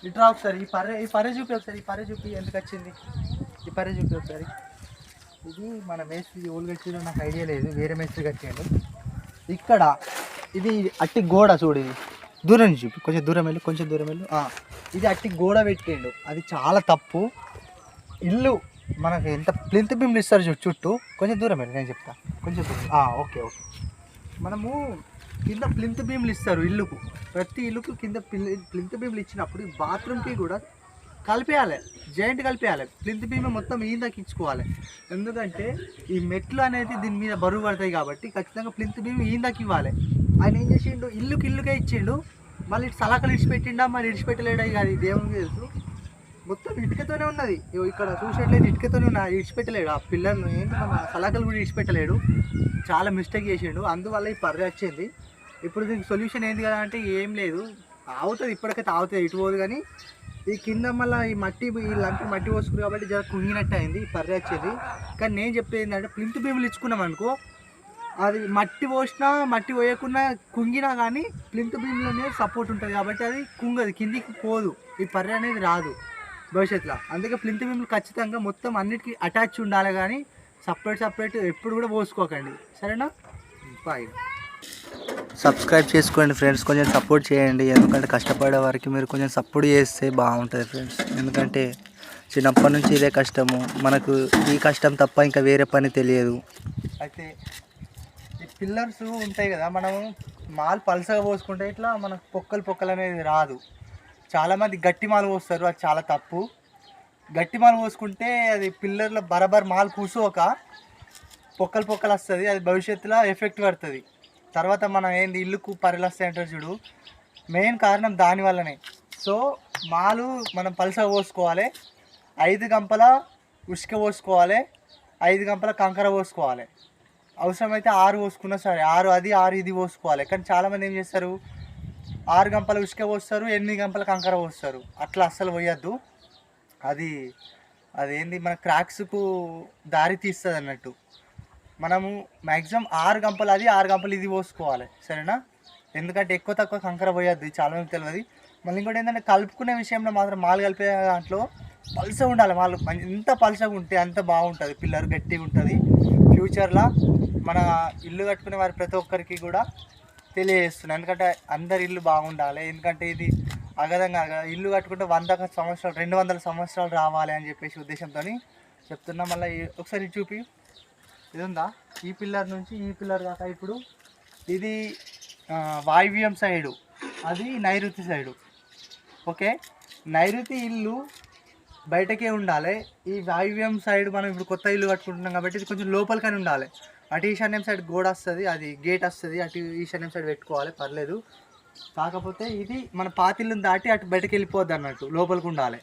ఇట్రా ఒకసారి ఈ పర్రె చూపి ఒకసారి. ఈ పర్రె చూపి ఎందుకు వచ్చింది. ఈ పర్రె చూపి ఒకసారి. ఇది మన మేస్త్రి ఓళ్ళు కట్టిందో నాకు ఐడియా లేదు, వేరే మేస్త్రి కట్టిండు. ఇక్కడ ఇది అట్టి గోడ చూడు, ఇది దూరం చూపి, కొంచెం దూరం వెళ్ళు, కొంచెం దూరం వెళ్ళు. ఇది అట్టి గోడ పెట్టిండు, అది చాలా తప్పు. ఇల్లు మనకి ఎంత ప్లింత్ బిమ్లు ఇస్తారు చూడు చుట్టూ, కొంచెం దూరం వెళ్ళి నేను చెప్తా, కొంచెం దూరం. Okay okay. మనము కింద ప్లింత్ బీమ్లు ఇస్తారు ఇల్లుకు, ప్రతి ఇల్లుకు కింద ప్లింత్ బీమ్లు ఇచ్చినప్పుడు బాత్రూమ్కి కూడా కలిపేయాలి, జాయింట్ కలిపేయాలి. ప్లింత్ బీమ్ మొత్తం ఈందకి ఇచ్చుకోవాలి. ఎందుకంటే ఈ మెట్లు అనేది దీని మీద బరువు పడతాయి కాబట్టి ఖచ్చితంగా ప్లింత్ బీమ్ ఈందకి ఇవ్వాలి. ఆయన ఏం చేసిండు, ఇల్లుకే ఇచ్చిండు. మళ్ళీ ఇటు సలాకలు ఇడిచిపెట్టిండా, మరి ఇడిచిపెట్టలేడా కాదు, దేవునికి తెలుసు. మొత్తం ఇటుకతోనే ఉన్నది, ఇక్కడ చూసినట్లయితే ఇటుకతోనే ఉన్నది, ఇడిచిపెట్టలేడు ఆ పిల్లర్ను. ఏంటి మన సలాకలు కూడా ఇడిచిపెట్టలేడు, చాలా మిస్టేక్ చేసిండు. అందువల్ల ఈ పర్రె వచ్చింది. ఇప్పుడు దీనికి సొల్యూషన్ ఏంది కదా అంటే ఏం లేదు, ఆగుతుంది, ఇప్పటికైతే ఆగుతుంది, ఇటు పోదు. కానీ ఈ కింద మళ్ళీ ఈ మట్టి వీళ్ళంతా మట్టి పోసుకురు కాబట్టి జర కుంగినట్టు అయింది, ఈ పర్రె వచ్చేది. కానీ నేను చెప్పేది ఏంటంటే ప్లింత్ బీములు ఇచ్చుకున్నాం అనుకో, అది మట్టి పోసినా మట్టి పోయకుండా కుంగినా కానీ ప్లింత్ బీమ్ల మీద సపోర్ట్ ఉంటుంది కాబట్టి అది కుంగదు, కిందికి పోదు, ఈ పర్రె అనేది రాదు భవిష్యత్తులో. అందుకే ప్లింత్ బీమ్లు ఖచ్చితంగా మొత్తం అన్నిటికీ అటాచ్ ఉండాలి, కానీ సపరేట్ ఎప్పుడు కూడా పోసుకోకండి, సరేనా. బాయ్. సబ్స్క్రైబ్ చేసుకోండి ఫ్రెండ్స్, కొంచెం సపోర్ట్ చేయండి. ఎందుకంటే కష్టపడే వారికి మీరు కొంచెం సపోర్ట్ చేస్తే బాగుంటుంది ఫ్రెండ్స్. ఎందుకంటే చిన్నప్పటి నుంచి ఇదే కష్టము, మనకు ఈ కష్టం తప్ప ఇంకా వేరే పని తెలియదు. అయితే ఈ పిల్లర్స్ ఉంటాయి కదా, మనము మాల్ పలసగా పోసుకుంటే ఇట్లా మనకు పొక్కలు అనేది రాదు. చాలామంది గట్టి మాలు పోస్తారు, అది చాలా తప్పు. గట్టి మాలు పోసుకుంటే అది పిల్లర్లో బరాబర్ మాల్ కూర్చోక పొక్కలు వస్తుంది, అది భవిష్యత్తులో ఎఫెక్ట్ పడుతుంది. తర్వాత మనం ఏంది ఇల్లుకు పర్రెలు వస్తాయి అంటారు చూడు, మెయిన్ కారణం దానివల్లనే. సో మాలు మనం పలసగా పోసుకోవాలి, 5 గంపల ఉసుక పోసుకోవాలి, 5 గంపల కంకర పోసుకోవాలి. అవసరమైతే 6 పోసుకున్నా సరే, 6 అది 6 ఇది పోసుకోవాలి. కానీ చాలామంది ఏం చేస్తారు, 6 గంపల ఉసుక పోస్తారు, 8 గంపల కంకర పోస్తారు. అట్లా అస్సలు పోయొద్దు, అదేంది మన క్రాక్స్కు దారి తీస్తుంది అన్నట్టు. మనము మ్యాక్సిమం 6 గంపలు అది 6 గంపలు ఇది పోసుకోవాలి, సరేనా. ఎందుకంటే ఎక్కువ తక్కువ కంకర పోయొద్దు, చాలా మందికి తెలియదు. మళ్ళీ ఇంకోటి ఏంటంటే కలుపుకునే విషయంలో మాత్రం మాలు కలిపే దాంట్లో పలుసగా ఉండాలి. మాలు ఎంత పలుసగా ఉంటే అంత బాగుంటుంది, పిల్లర్ గట్టిగా ఉంటుంది. ఫ్యూచర్లో మన ఇల్లు కట్టుకునే వారి ప్రతి ఒక్కరికి కూడా తెలియజేస్తున్నాను, ఎందుకంటే అందరి ఇల్లు బాగుండాలి. ఎందుకంటే ఇది అగదంగా ఇల్లు కట్టుకుంటే 100 సంవత్సరాలు 200 సంవత్సరాలు రావాలి అని చెప్పేసి ఉద్దేశంతో చెప్తున్నా. మళ్ళీ ఒకసారి చూపి, ఇది ఉందా, ఈ పిల్లర్ నుంచి ఈ పిల్లర్ దాకా. ఇప్పుడు ఇది వాయువ్యం సైడు, అది నైరుతి సైడు. ఓకే, నైరుతి ఇల్లు బయటకే ఉండాలి. ఈ వాయువ్యం సైడ్ మనం ఇప్పుడు కొత్త ఇల్లు కట్టుకుంటున్నాం కాబట్టి ఇది కొంచెం లోపలికని ఉండాలి. అటు ఈశాన్యం సైడ్ గోడ వస్తుంది, అది గేట్ వస్తుంది, అటు ఈశాన్యం సైడ్ పెట్టుకోవాలి, పర్లేదు. కాకపోతే ఇది మన పాతిల్లుని దాటి అటు బయటకు వెళ్ళిపోద్ది అన్నట్టు, లోపలికి ఉండాలి.